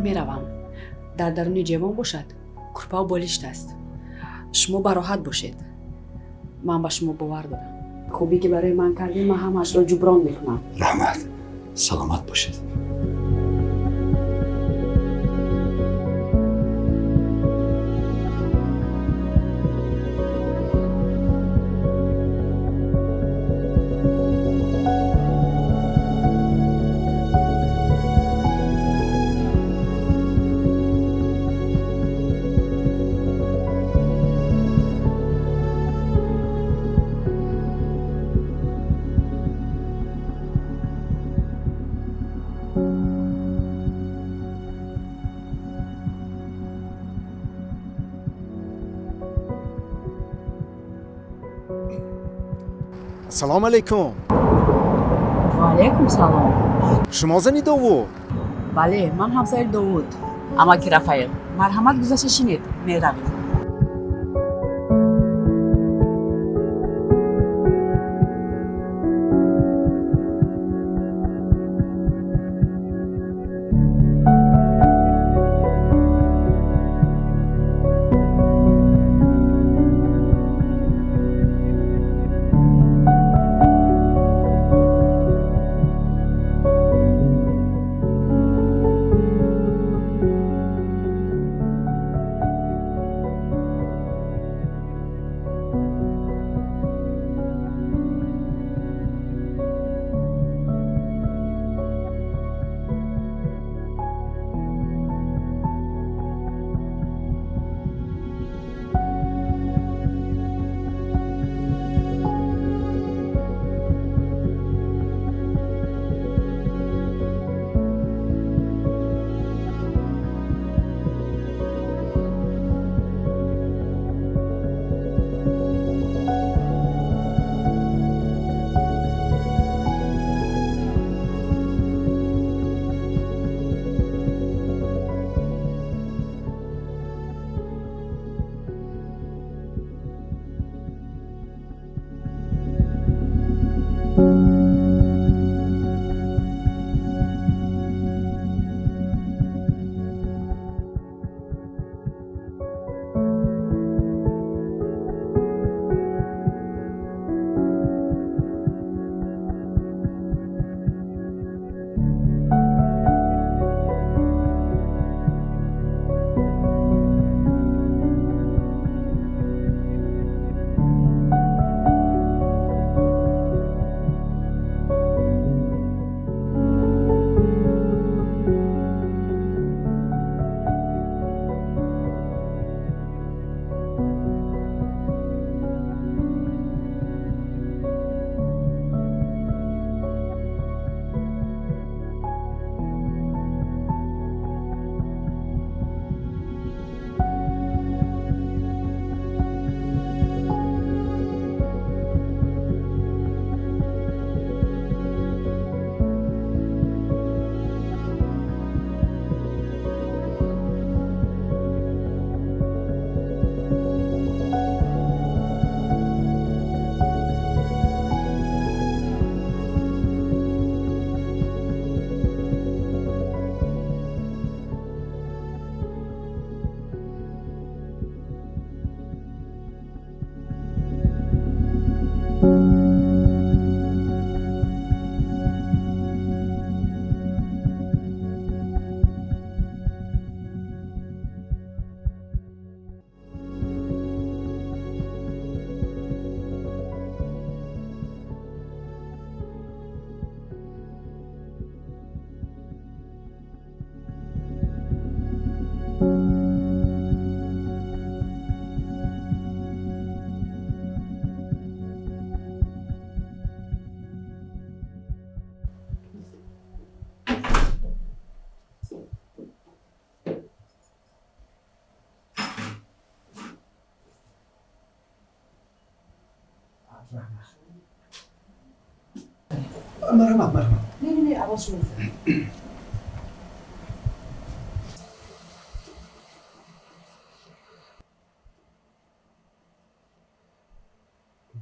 میروم. در درون جوان باشد. کرپا و بالشت است. شما به راحت باشید. من به شما باور دارم. خوبی که برای من کردین من همش را جبران میکنم. رحمت سلامت باشید. سلام علیکم. و علیکم سلام. شما زنی داوود؟ بله من همسایه داوود. اما که رفایل مرحمت گذاشته شینید میرویم. مرحمت. نه عوض شما.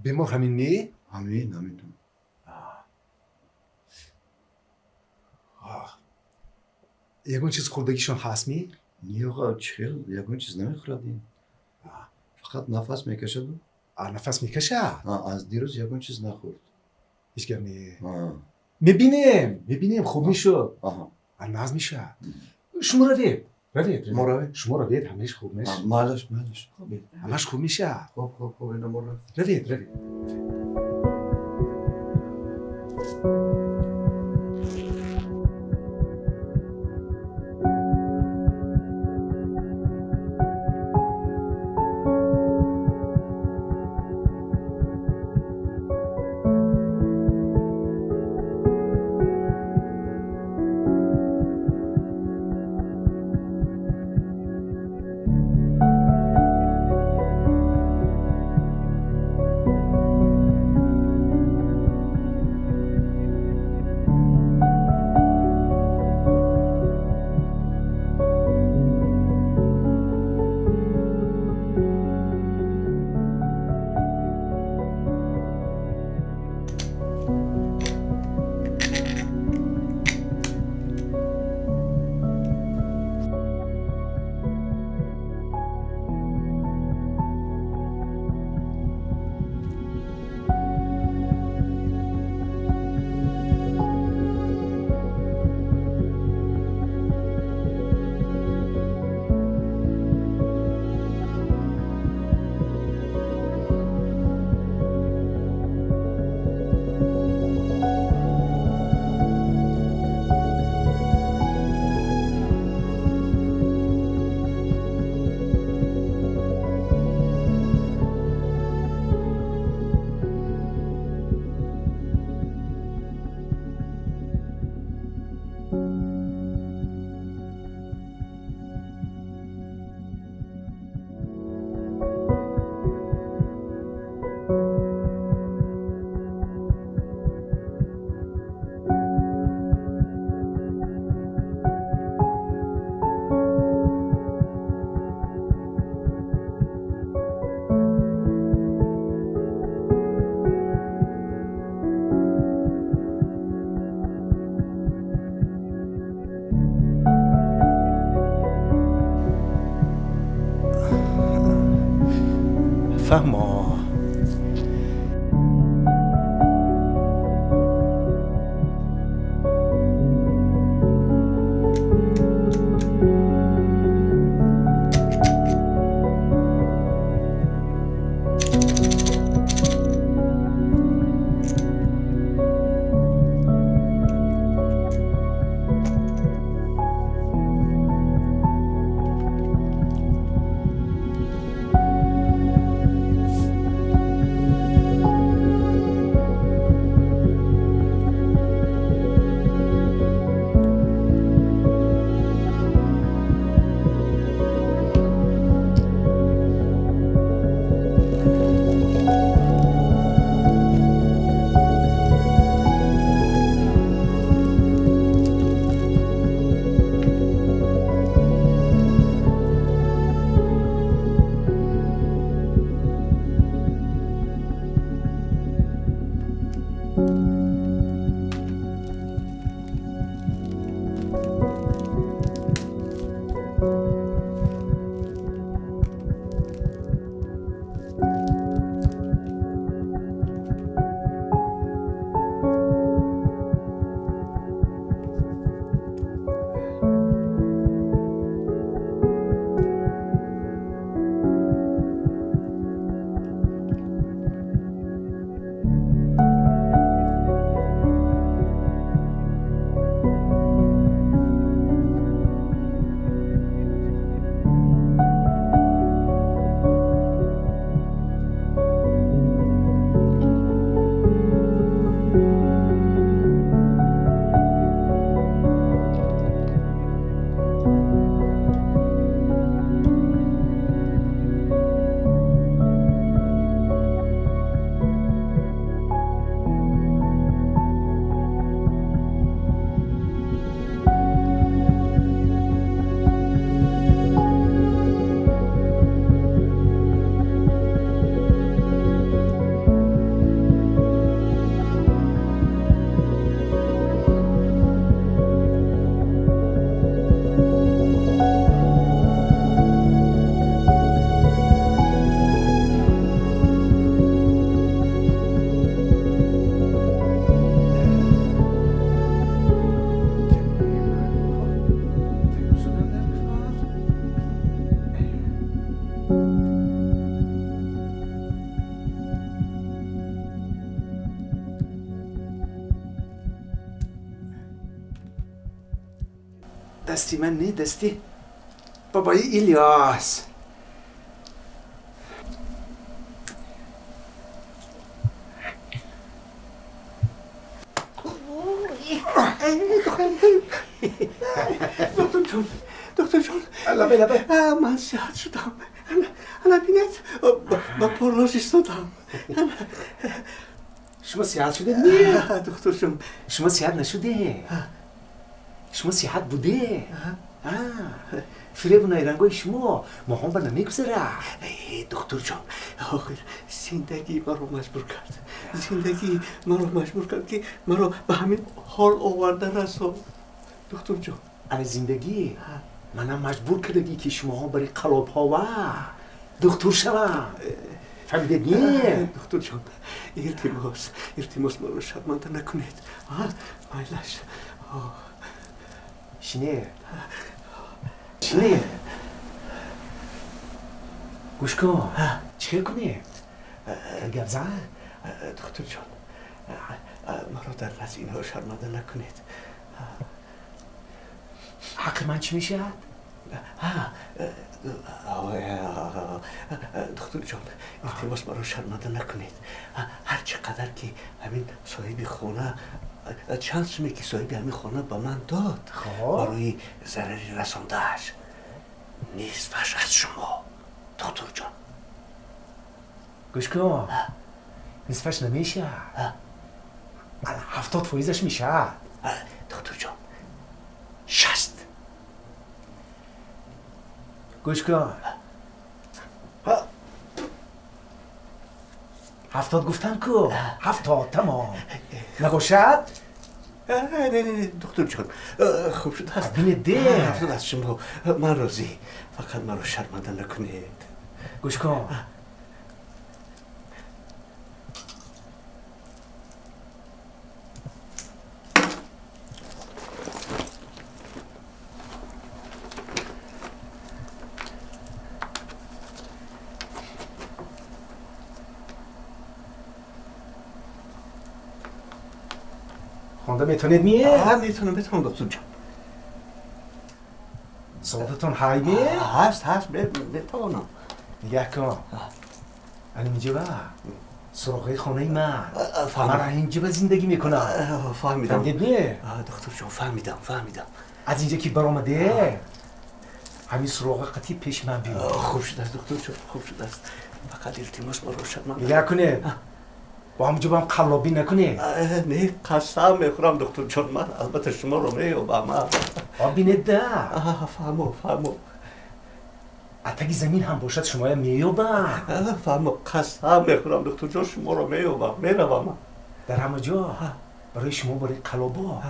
بیمار همین نی؟ همین یگون چیز خوردگیشون هست می؟ نیه آقا چیل یکون چیز نمیخوردیم فقط نفس میکشه بود نفس میکشه از دیروز یکون چیز نخورد هیچ گرنی آه. میبینیم خوب میشو آها ناز میشه شما روید ما روید؟ شما روید همش خوب میشه مالش همش خوب میشه خوب اینو ما روید فهمه دستی من نه دستی بابای ایلیاس دکتر جان لبه من صحت شدم انا بینید با پرلاش ایستادم شما سیاحت شده نه دکتر جان شما سیاحت نشده شما سیاحت بوده فریب و نیرنگای شما ما هم بر نمیگذره دکتر جان آخر زندگی ما رو مجبور کرد زندگی ما رو مجبور کرد که ما رو به همین حال آورده رسون دکتر جان اما زندگی منم مجبور کردگی که شما هم برای قلاب ها و دکتر شوم فهمیدید نه دکتر جان التماس ما رو شرمنده نکنید مایلش شینه گوش کن چیکار کنی؟ گپ زن؟ دکتر جان ما رو در رزینه ها شرمنده نکنید حق من چی میشه؟ دکتر جان التماس ما رو شرمنده نکنید هر چقدر که همین صاحب خونه چند سومه که صاحب همین خونه به من داد برای ضرری رساندهش نصفش از شما دکتر جان گوش کن نصفش نمیشه 70% میشه دکتر جان 60 گوش کن 70 گفتم کو 70 تمام نگوشد نه دکتر جان خوب شد هست بینه ده 70 از شما من راضی فقط من رو شرمنده نکنید گوش کن خونده میتونید میه؟ میتونم دکتر جان صوتتون های میه؟ هست بتوانم نگه کن الان اینجا با سراغه خانه من من اینجا با زندگی میکنم فهمیدم میه؟ دکتر جان فهمیدم از اینجا که برآمده همین سراغ قطعی پیش من بیاد خوب شده است دکتر جان خوب شده است فقط التماس ما رو شرمنده نگه کنه با همونجا با هم قلابی نکنه نه قسم میخورم دکتر جان من البته شما رو میابم بینه ده فهمو اتگی زمین هم باشد شما یا میابم فهمو قسم میخورم دکتر جان شما رو میابم میروم در همه جا برای شما برای قلابا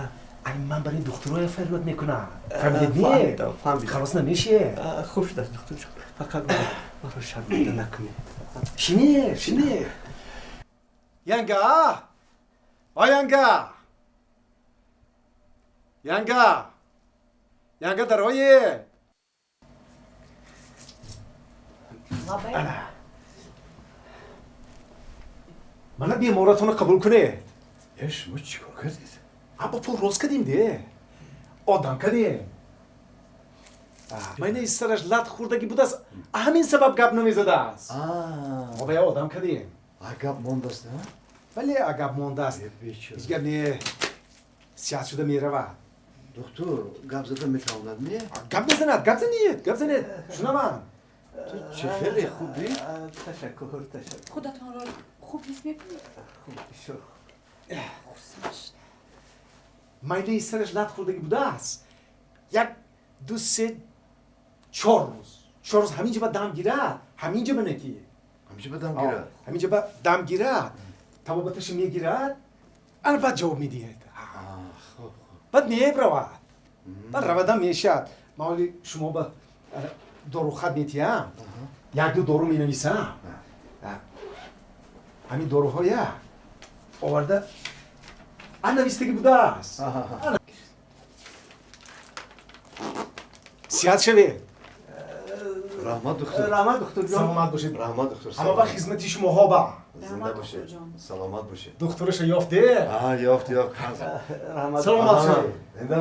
من برای دکترها فریاد میکنم فهمیدید نه؟ فهمیدم خلاص نمیشه خوب شده دکتر جان فقط ما رو شرمنده نکنید شینه ینگا ینگا درای منو بیمارتون قبول کنه شما چیکار کردید؟ ابا پول روز کردیم ده آدم کردیم من این سرش لط خوردگی بود است همین سبب گپ نمیزده است ما باید آدم کردیم عقب مانده است ولی عقب مانده است هیچ گپ نه سیاحت شده میرود دکتر گپ زده میتواند نه؟ گپ زند شنو من چه خیلی خوبی؟ تشکر خودتان را خوب نیست میکنید خوب شو مایل این سرش لط خوردگی بوده است 1 2 3 4 روز همینجا با دم گیرد همینجا بنگی همینجا با دم گیرد طبابتش میگیرد انا بعد جواب میدید بعد میبرود بعد روادم میشد مالی شما با دارو خط میتیم 1 2 دارو مینویسم همین داروهای آورده نویستگی بوده است سیاحت شوید رحمت دکتر جان سلامت باشید رحمت دکتر همه وقت خدمت شما ها با زنده باشه سلامت باشه دکترش یافته یافت سلامت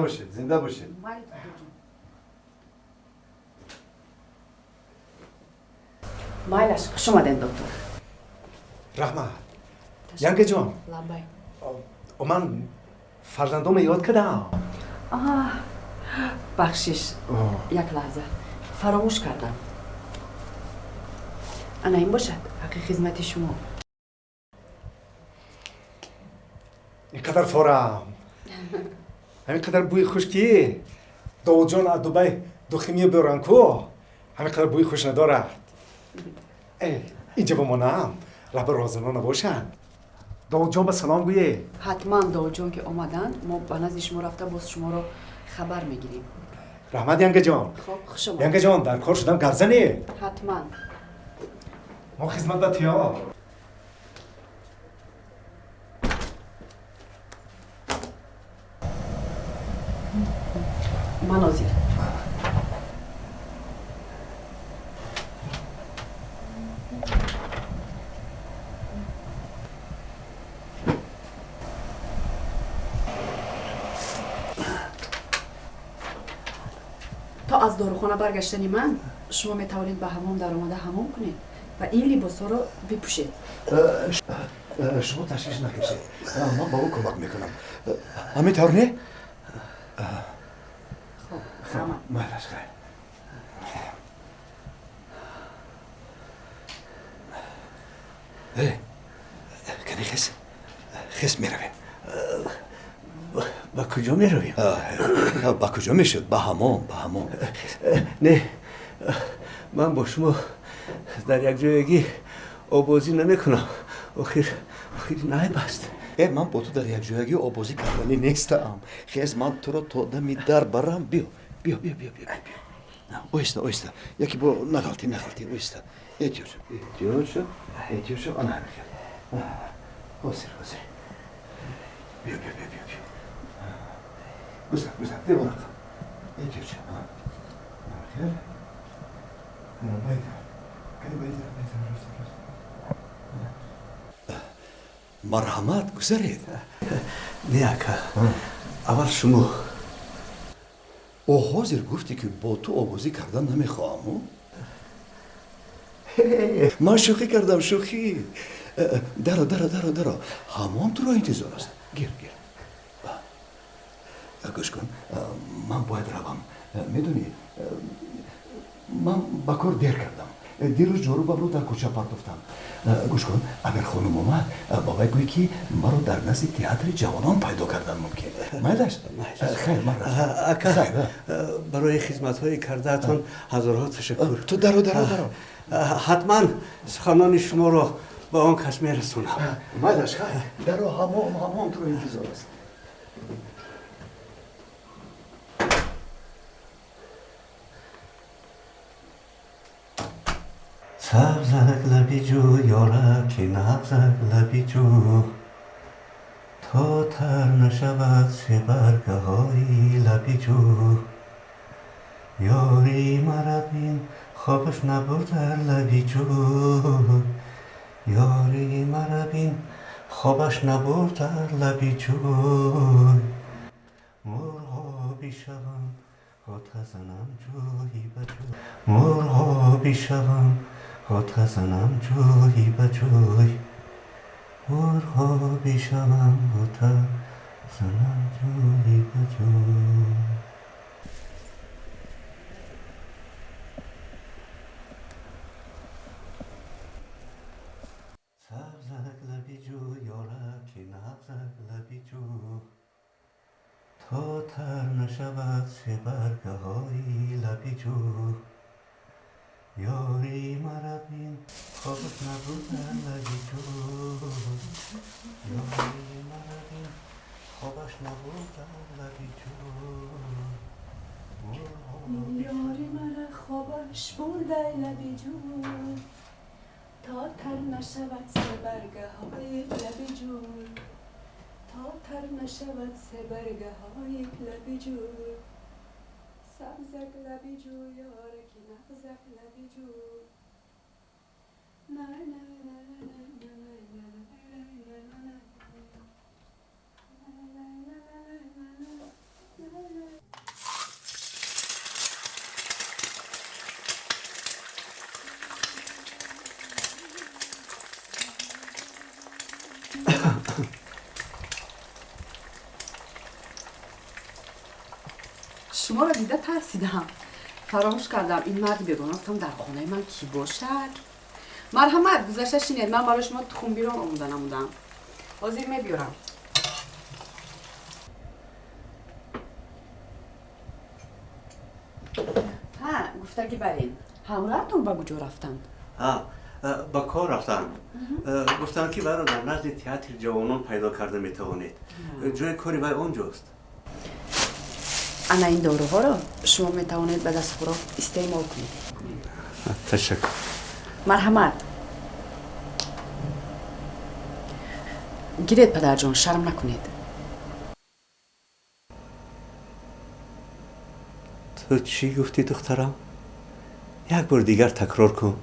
شوید زنده باشه مال دکتر جان Maylaş, hoş geldin doktor. Rahmat. Yange جان Labay. من فرزندم یاد کردم. بخشش. یک لحظه. فراموش کردم. انا این باشد. حق خدمت شما. اینقدر فورم. همینقدر بوی خشکی. داود جان از دبی دخیمی بران کو. همینقدر بوی خوش ندارد. اینجا بمانم. رب رازنا نباشن. داود جان به سلام گویه. حتما داود جان که آمدن ما به نزد شما رفته باز شما رو خبر میگیریم. رحمت ینگه جان. خب خوش آمد. ینگه جان در کار شدم گرزنی. حتما. ما خدمت به تیا. مناظر. تا از داروخانه برگشتنی من شما می توانید به حمام در آمده حمام کنید و این لباس ها رو بپوشید. شما تشویش نکشید. من با او کمک میکنم. همین طور نه؟ خب حمام. مهرش خیر. کنی خس میرویم. با کجا می رویم؟ با کجا میشد؟ به حمام. نه من با شما در یک جایگی آبازی نمی کنم. آخر نه بست. من با تو در یک جایگی آبازی کردنی نیستم. خیز من تو رو تا دمی در برم. بیا. اویستا. یکی با نغلطی اویستا. ایتیوشو آن حرکت. حاضر. بیا. گذر. دیوار کن. ایتیوشو. حرکت. بیدر. مرحمت گذارید. نه اکا. اول شما. او حاضر گفتی که با تو آبازی کردن نمیخواهم. من شوخی کردم. درا. حمام تو را انتظار است. گیر. گوش کن. من باید روم. میدونی من با کار دیر کردم. دیروز جارو بابرو در کوچه پرتفتم. گوش کن اگر خانم اومد بابای گوی که مرا در نزد تئاتر جوانان پیدا کردن ممکن. مایلش خیر من اکا برای خدمت های کردهتان هزارها تشکر. تو درو. حتما سخنان شما را به آن کس میرسونم. مایلش خیر. درو حمام تو را انتظار است. سبزک لبی جو یارکی نبزک لبی جو تا تر نشود سه برگه های لبی جو یاری مرا بین خوابش نبرد در لبی جو یاری مرا بین خوابش نبرد در لبی جو مرغابی شوم آتش زنم جویی بجو مرغابی شوم آتش زنم جویی بجوی مرغابی شوم آتش زنم جویی بجوی سبزک لبی جو یارکی نبزک لبی جو تا تر نشود سه برگه های لبی جو یاری مرا بین خوابت نبود در لبی جو یاری مرا بین خوابش نبود در لبی جو یاری مرا خوابش برده لبی جو تا تر نشود سه برگه های لبی جو تا تر نشود سه برگه های لبی جو سبزک لبی جو یارکی نبزک لبی جو شما را دیده ترسیدم. فراموش کردم این مردی بگنافتم در خانه من کی باشد. مرحمت گذشته شینید من برای شما تخم بیرون آموده نمودم. حاضر میبیارم. ها گفته که برین همراهتون به کجا رفتن؟ با کار رفتن. گفتن که برادر نزد تئاتر جوانان پیدا کرده میتوانید. جای کاری وای اونجاست. انا این داروها را شما میتوانید به دست خوراک استعمال کنید. تشکر. مرحمت. گیرید پدر جان شرم نکنید. تو چی گفتی دخترم؟ یک بار دیگر تکرار کن.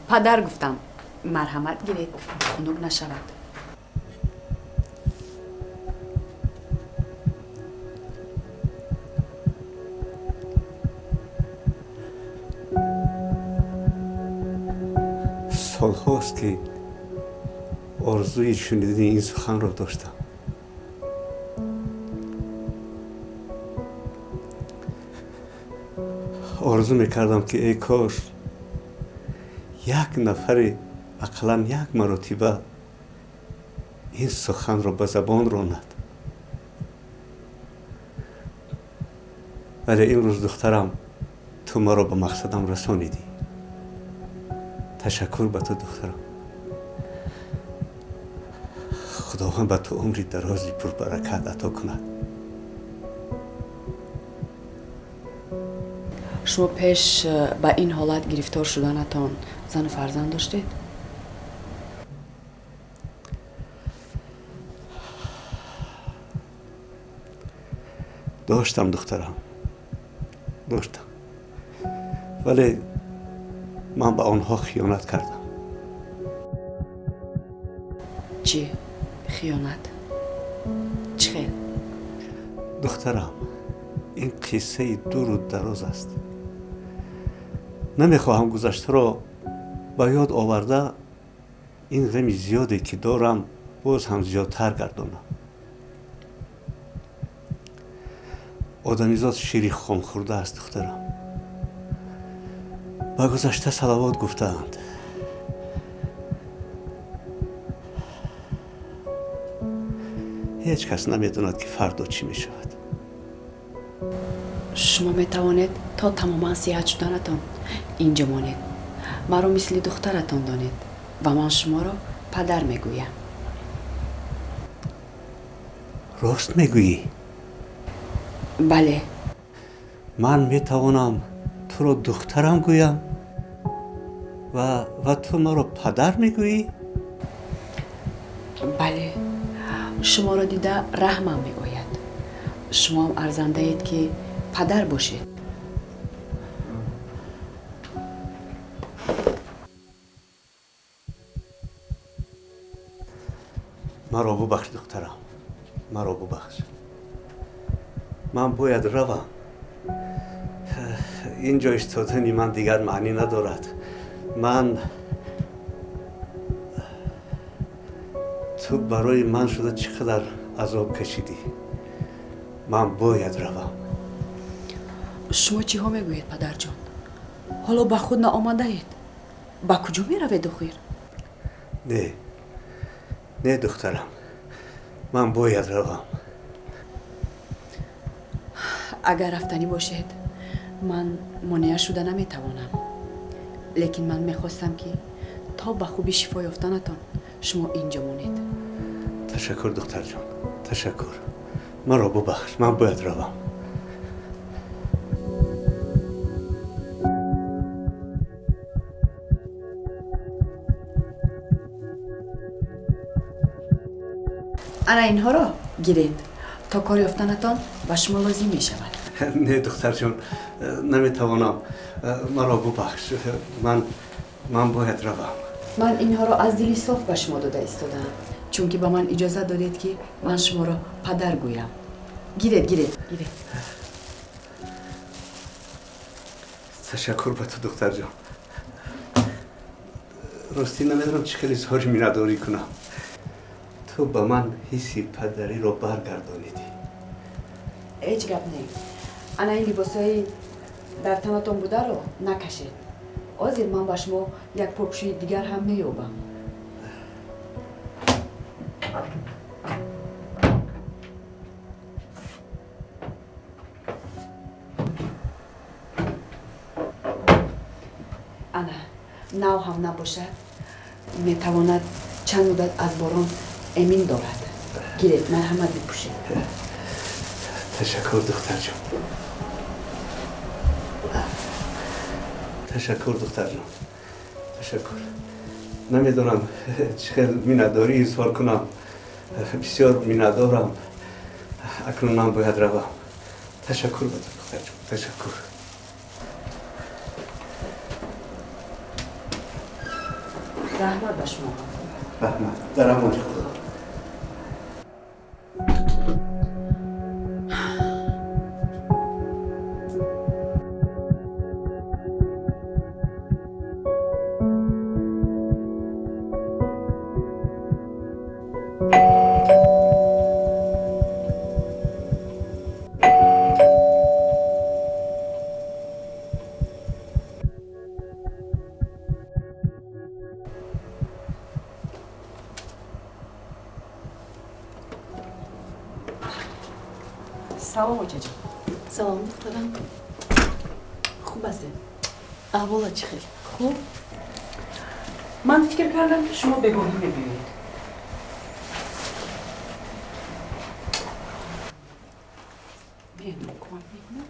پدر گفتم مرحمت گیرید خنک نشود. سال هاست که آرزوی شنیدن این سخن را داشتم. آرزو میکردم که ای کاش یک نفر اقلا یک مرتبه این سخن را به زبان راند. ولی این روز دخترم تو مرا به مقصدم رسانیدی. تشکر به تو دخترم. خداوند به تو عمری درازی پر برکت عطا کند. شما پیش به این حالت گرفتار شدنتان زن و فرزند داشتید؟ داشتم دخترم. داشتم. ولی من به آنها خیانت کردم. چی؟ خیانت؟ چه خیلی؟ دخترم این قصه دور و دراز است. نمیخواهم گذشته را به یاد آورده این غم زیادی که دارم باز هم زیادتر گردانم. آدمیزاد شیری خام خورده است دخترم. به گذشته صلوات گفتند. هیچ کس نمیدوند که فردا چی می شود. شما میتوانید تا تماما صحت شدنتان اینجا مانید. مرا مثل دخترتان دانید و من شما را پدر میگویم. راست میگویی؟ بله. من میتوانم تو را دخترم گویم و تو مرا پدر میگویی؟ بله. شما را دیده رحمم میگوید. شما هم ارزنده اید که پدر باشید. مرا ببخش دخترم. مرا ببخش. من باید روم. اینجا ایستادنی من دیگر معنی ندارد. تو برای من شده چقدر عذاب کشیدی. من باید روم. شما چی ها میگویید پدر جان؟ حالا به خود نآمده اید. به کجا می روید خیر؟ نه دخترم. من باید روم. اگر رفتنی باشید من مانع شده نمیتوانم. لیکن من میخواستم که تا به خوبی شفا یافتنتان شما اینجا مانید. تشکر دختر جان. تشکر. مرا ببخش. من باید روم. انا اینها را گیرید تا کار یافتنتان به شما لازم می شود. نه دختر جان نمیتوانم. مرا ببخش. من باید روم. من اینها را از دلی صاف به شما داده ایستادم چون که به من اجازه دادید که من شما را پدر گویم. گیرید. تشکر به تو دختر جان. راستی نمیدونم چه خیلی اظهار میناداری کنم. تو به من حسی پدری رو برگردانیدی. هیچ گپ نی. انا این لباسای در تنتون بوده رو نکشید. آزیر من با شما یک پاپشوی دیگر هم مییابم. انا نو هم نباشد میتواند چند مدت از باران امین دارد. گیرید مرحمت بپوشید. تشکر دختر جان. تشکر دختر جان. تشکر. نمیدونم چقدر میناداری اظهار کنم. بسیار مینادارم. اکنون من باید روم. تشکر بدم دختر جان. تشکر. رحمت به شما. رحمت. در امان خدا. سلام اوچه جان. سلام دخترم. خوب هستید؟ احوالت چه خیلی خوب؟ من فکر کردم که شما بگاهی میبینید. بیاین کمک میکنم.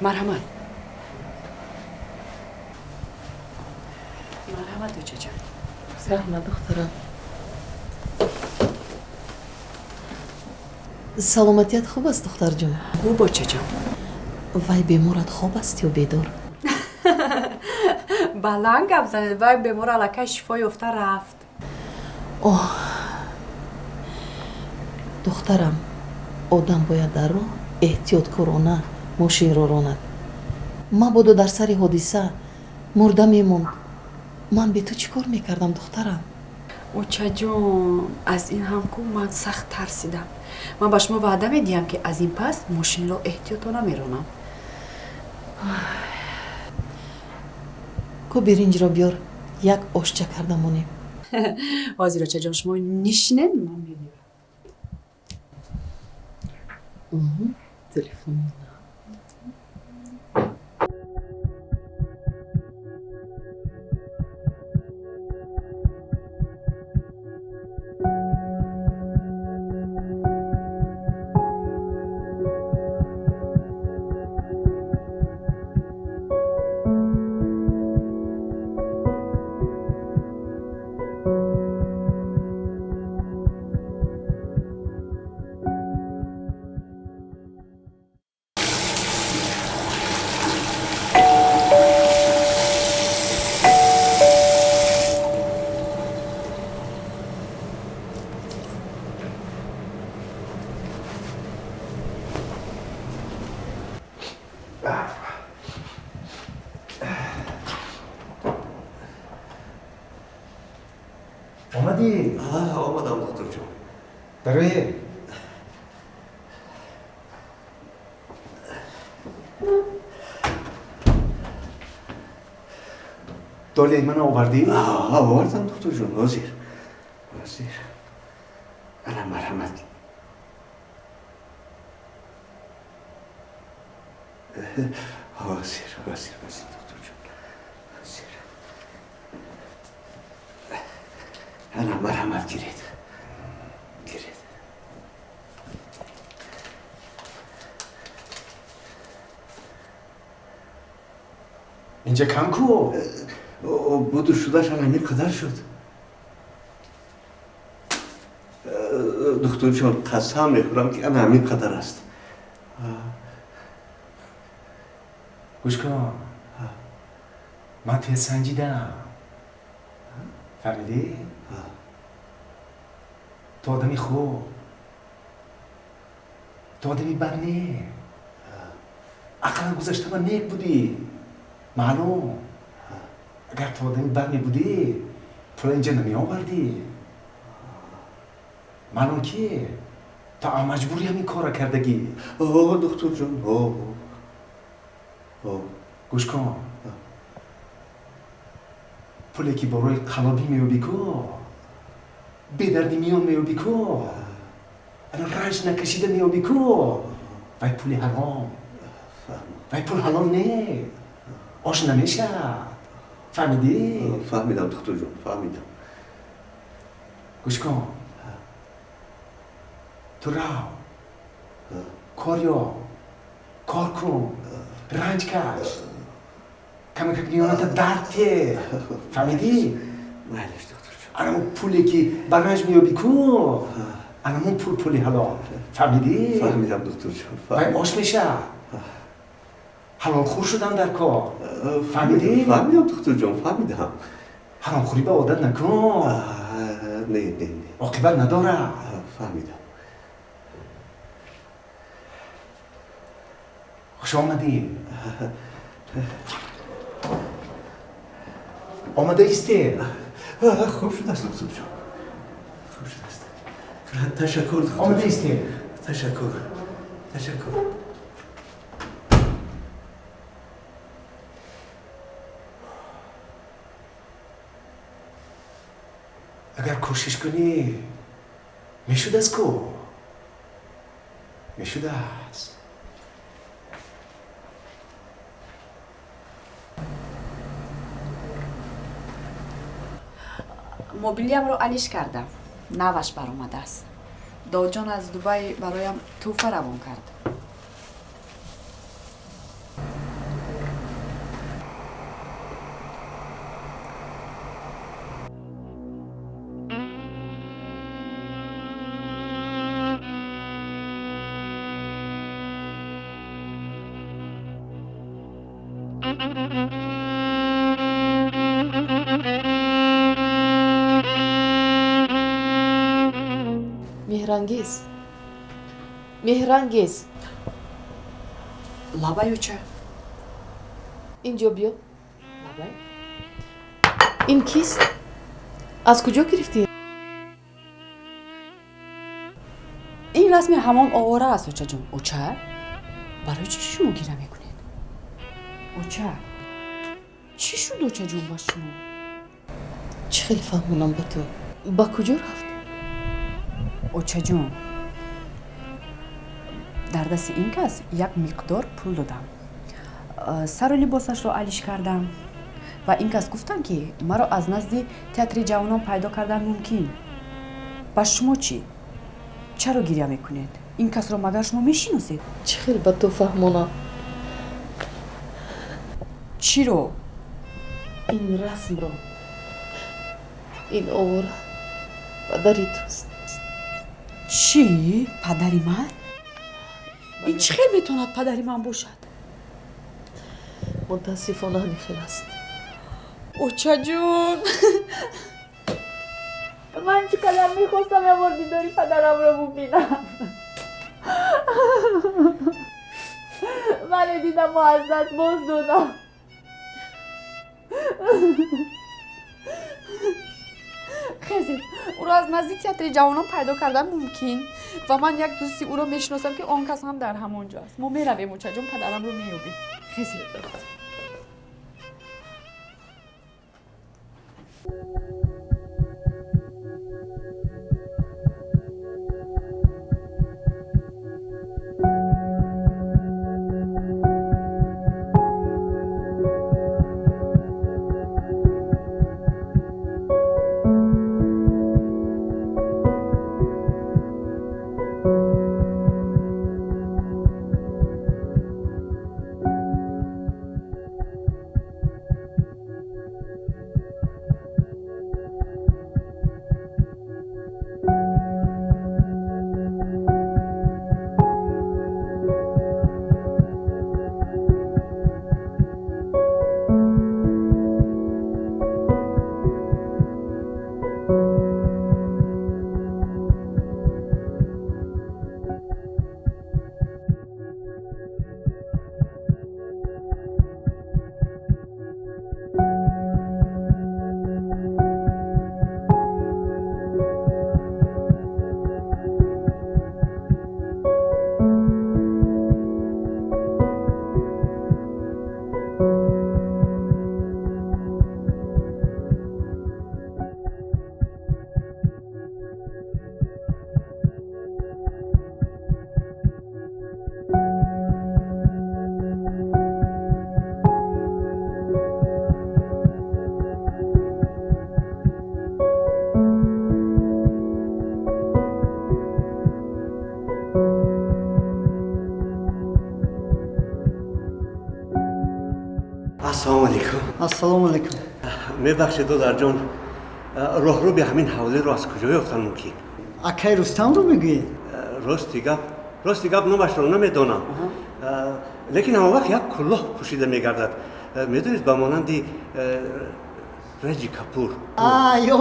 مرحمت. مرحمت اوچه جان. رحمت دخترم. سلامتیت خوب است دختر جون؟ خوب اوچه جان. وای بیمارت خوب است یا بیدار؟ بلند گپ زنید. وای بیمار الکه شفا یافته رفت. اوه دخترم آدم باید در راه احتیاط کارانه ماشین را راند. مبادا در سر حادثه مرده میموند. من به تو چیکار میکردم دخترم؟ اوچه جان از این هم کو من سخت ترسیدم. من با شما وعده میدیم که از این پس ماشین را احتیاطانه میرانم. کو برنج را بیار یک آشچه کرده مونیم. وازیر اوچه جان شما نشینین من میدیم. تلفن آمدی؟ آمدم دکتر جان. برای دالی من آوردی؟ آوردم دکتر جان. وزیر انا مرحمت. وزیر دکتر جان. وزیر انا مرحمت گیرید. اینجا کم کو؟ بودو شدهش همین قدر شد. دکتر جان قسم میخورم که انا همین قدر است. گوش کن. من تست سنجیدم. فهمیدی؟ تو آدمی خوب. تو آدمی بد نی. عقلا گذاشته با نیک بودی. معلوم اگر تو آدمی بد میبودی پول اینجا نمی آوردی. معلوم که تا مجبوری همین کار را کردگی. دکتر جان گوش کن، پولی که برای قلابی میوبی کو بیدردی میون میوبی کو الان رنج نکشیده میوبی کو وای پولی حرام، وای پول حلال نه، آش نمیشه. فهمیدی؟ فهمیدم دکتر جان، فهمیدم. گوش کن، تو کار کن، رنج کش، کمی که نیانت درد که. فهمیدی؟ معلش دکتر جان. الان پولی که بر رنج میابی کو الان پولی حلال. فهمیدی؟ فهمیدم دکتر جان. وای آش میشه، حلال خور شدن در کار. فهمیدی؟ فهمیدم دکتر جان، فهمیدم. حرام خوری به عادت نکن، نه عاقبت نداره. فهمیدم. خوش آمدی. آمده ایستی. خوب شده است دکتر جان، خوب شده است. تشکر دکتر. آمده ایستی. تشکر. اگر کوشش کنی میشده است کو، میشده است. موبیلیم رو علیش کردم، نوش برآمده است. داود جان از دبی برایم توفه روان کرد. مهرانگیز لابایو چه؟ اینجا بیا. این کیست؟ از کجا گرفتی؟ این رسم همان آواره است اوچه جون. اوچه؟ برای چی شما گیره میکنید؟ اوچه؟ چی شد اوچه جون با شما؟ چه خیلی فهمونم با تو. با کجا رفت؟ اوچه جون، در دست این کس یک مقدار پول دادم، سر و لباسش رو علیش کردم و این کس گفتن که مرا از نزد تئاتر جوانان پیدا کردن ممکن. با شما چی؟ چرا گریه میکنید؟ این کس رو مگر شما میشناسید؟ چه خیلی با تو فهمونم. چی رو؟ این رسم رو. این آواره پدری توست. چی؟ پدری من؟ این چه خیلی میتوند پدری من باشد؟ متاسفانه همین خیلی است. اوچه جون، من چقدر میخواستم یه بار دیداری پدرم رو ببینم. من دیدم و از دست باز دادم. خیلی او را از نزدیک تئاتر جوانان پیدا کردن ممکن و من یک دوستی او را میشناسم که آن کس هم در همانجا است. ما میرویم اوچه جون، پدرم رو مییابیم. خیلی ассалому алайкум. میبخشید دادر جان راه رو به همین حوالی رو از کجا یافتن ممکن؟ акай рустамро мегӯед? راستی گپ نامش رو نمیدونم لیکن همه وقت یک کلاه پوشیده میگردد میدونید به مانندی رجی کپور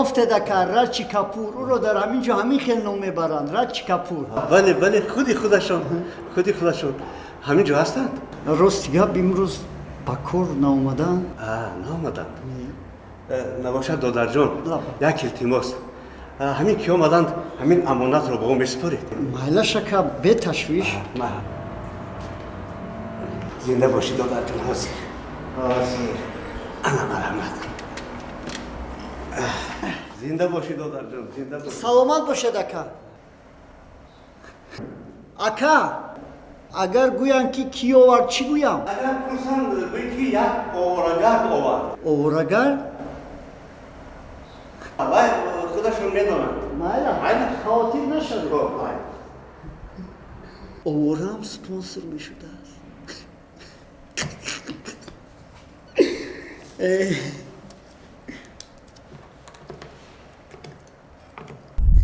ёфтед ака, раҷи капур. ӯро дар ҳамин ҷо ҳамин хел ном мебаранд, раҷи капур. ولی خودی خودشون همین جا هستند؟ рости гап имрӯз ба кор наомаданд? نامدند نباشد دادر جان یک التماس همین که آمدند همین امانت رو به اون بسپارید майлаш ака, беташвиш. زنده باشید دادر جان حاضر انا مرحمت کن زنده باشید دادر جان زنده باشید саломат бошед ака. ака, агар гӯянд ки кӣ овард, чӣ гӯям? اگر پرسند بگویید که یک آوارگر آورد оворагард? وای خودشون میدونند майла, майла. хавотир нашавед. خب وای овораам спонсор мешудааст.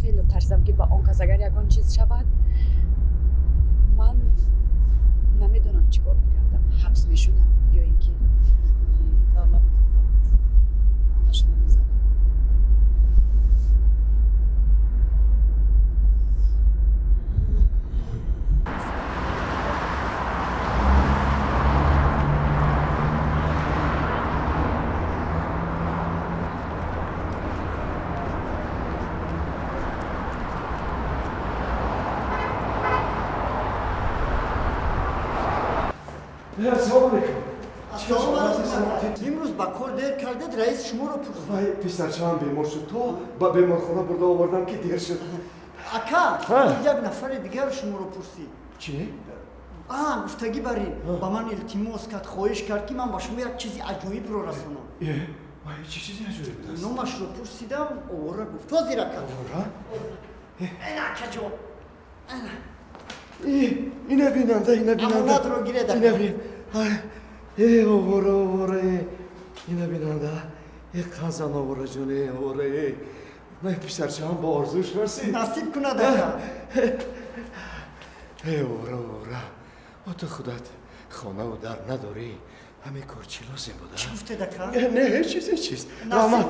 خیلی ترسم که با اون کس اگر یکان چیز شود من نمیدونم چی کار میکردم حبس میشدم یا اینکه Assalomu alaykum. Assalomu alaykum. имрӯз ба кор дер кардед, раис шуморо пурсид. Vay pisarcham bemor shud. To ba bemorxona burda ovardam ki der shud. ака, як нафари дигаро шуморо пурсид. Chi? гуфтагӣ бар ин ба ман илтимос кард, хоҳиш кард ки ман ба шумо як чизи аҷоибро расонам. Vay chi chizi ajoyib aст. номашро пурсидам, овора гуфт. Ҳозир ака. Ovora? Ана акаҷон. Ана. Ina binanda, ina binanda. Амонатро гиред ака. Ina bin. Ovora. Ina binanda. Qazan ovora jone, ovora. Nay pisarcham ba orzush versi. Насиб кунад ака. Ovora. تو خودت خانه و در نداری همه کار چی لازم بوده؟ چی گفتید اکا؟ نه چیز نصیب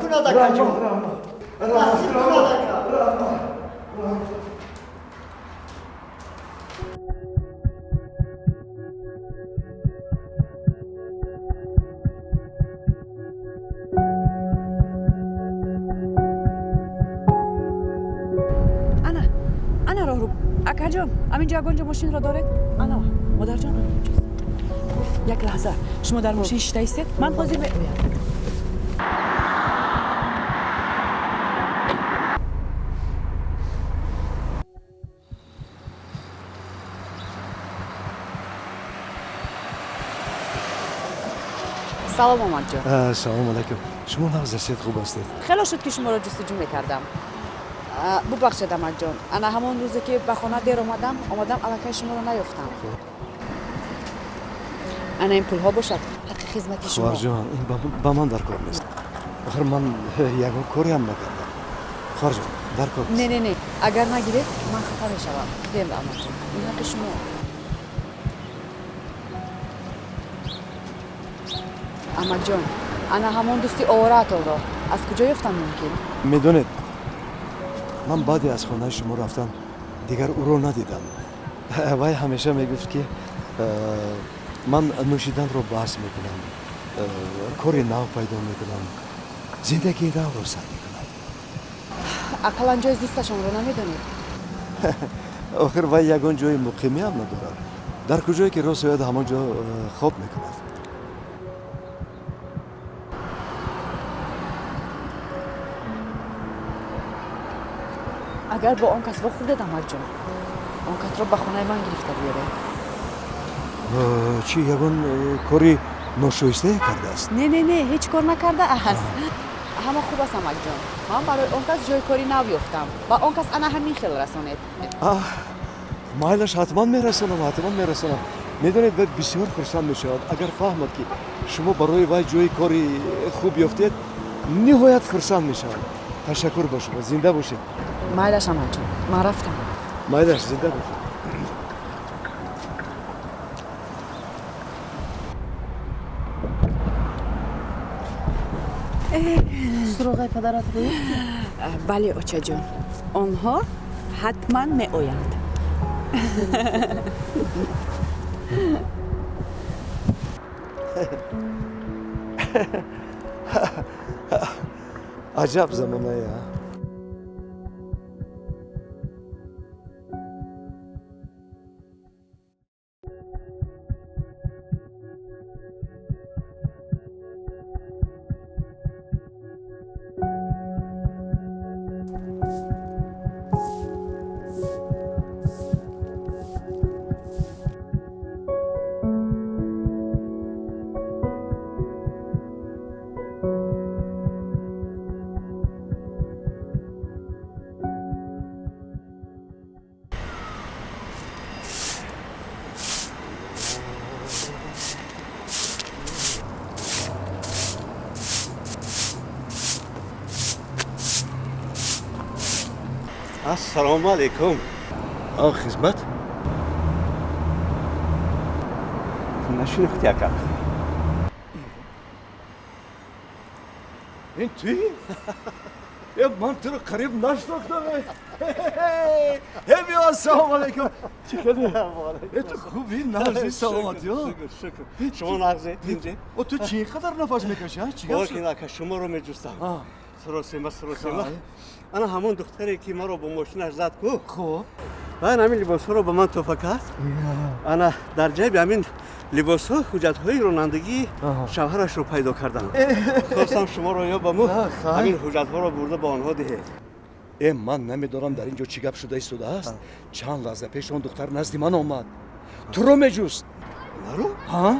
کند اکا جان. نصیب کند اکا. انا راه رو اکا جان همینجا اگونجا ماشین را دارید انا مادر جان اینجاست یک لحظه شما در ماشین شیشته ایستید من حاضر میایم سلام مامان جان سلام علیکم شما نظرت خوب هستید خیلی شد که شما را جستجو میکردم ببخشید امک جان انا همون روزی که به خانه دیر آمدم الکی شما رو نیافتم انا این پول ها باشد حق خدمت شما خواهر جان این با من در کار نیست آخر من یگان کاری هم نکردم خواهر جان در کار نیست نه اگر نگیره من خفه میشوم بیم به امک جان این حق شما امک جان انا همون دوستی آوراتو را از کجا یافتم ممکن میدونید من بعدی از خانه شما رفتم دیگر او رو ندیدم وای همیشه میگفت که من نوشیدن رو بحث میکنم کاری نو پیدا میکنم زندگی نو رو سر میکنم اقلا جای زیستشان رو نمیدونید آخر وای یگان جای مقیمی هم ندارد در کجایی که راست باید همون جا خواب میکند اگر با آن کس خوردید امک جان آن کس را به خانه من گرفته بیاره چی یگان کاری ناشایسته کرده است نه هیچ کار نکرده است همه خوب است امک جان من برای آن کس جای کاری نیافتم با آن کس انا همین خیل رسانید مایلش حتما میرسونم میدانید وقت بسیار خرسند می شود اگر فهمد که شما برای وای جای کاری خوب یافتید نهایت خرسند می شود. تشکر با شما. زنده باشید. مایلش هم جون من رفتم. مایدش زنده باشید. سراغ پدرت رو گفتی؟ بله اوچه جون آنها حتما می آیند. عجب زمانه یا. السلام علیکم. خدمت. نشناختی اکا. این توی؟ من تو رو قریب نشناختم. بیا السلام علیکم. چیکاره؟ تو خوبی؟ نازی سلامتی ها. شکر. شما نغزه اینجا؟ و تو چی قدر نفس میکشی؟ باقی نکه شما رو میجستم. سروسیما. انا همون دختری که ما رو با ماشینش زد کو. خب. بعد همین لباس رو به من تحفه کرد. انا در جیب همین لباس ها حجت های رانندگی شوهرش رو پیدا کردم. خواستم شما رو یا بمو همین حجت ها رو برده با آنها دهید. من نمیدارم در اینجا چی گپ شده ایستاده است. چند لحظه پیش اون دختر نزد من آمد. تو رو میجوست. مرو؟ ها؟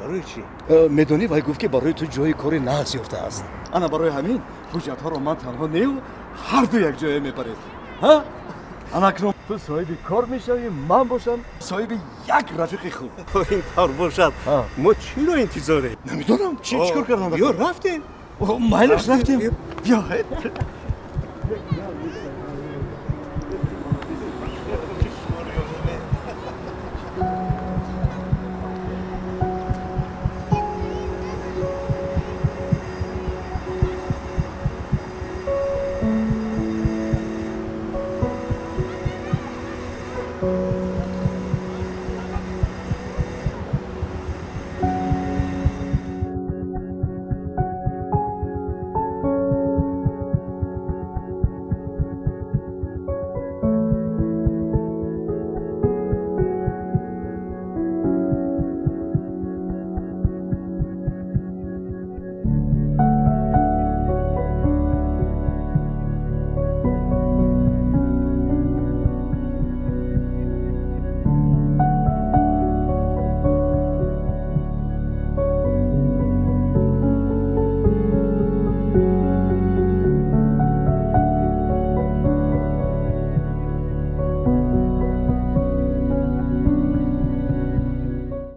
برای چی؟ میدونی وای گفت که برای تو جای کاری نقص یافته است. انا برای همین حجت ها رو من تنها نیو هر دو یک جای میبرید. ها؟ انا اکنون تو صاحب کار میشوی من باشم صاحب یک رفیق خوب. این طور باشد ما چی رو انتظاره؟ نمیدونم چیکار کردم. بیا رفتیم. مایلش رفتیم. بیا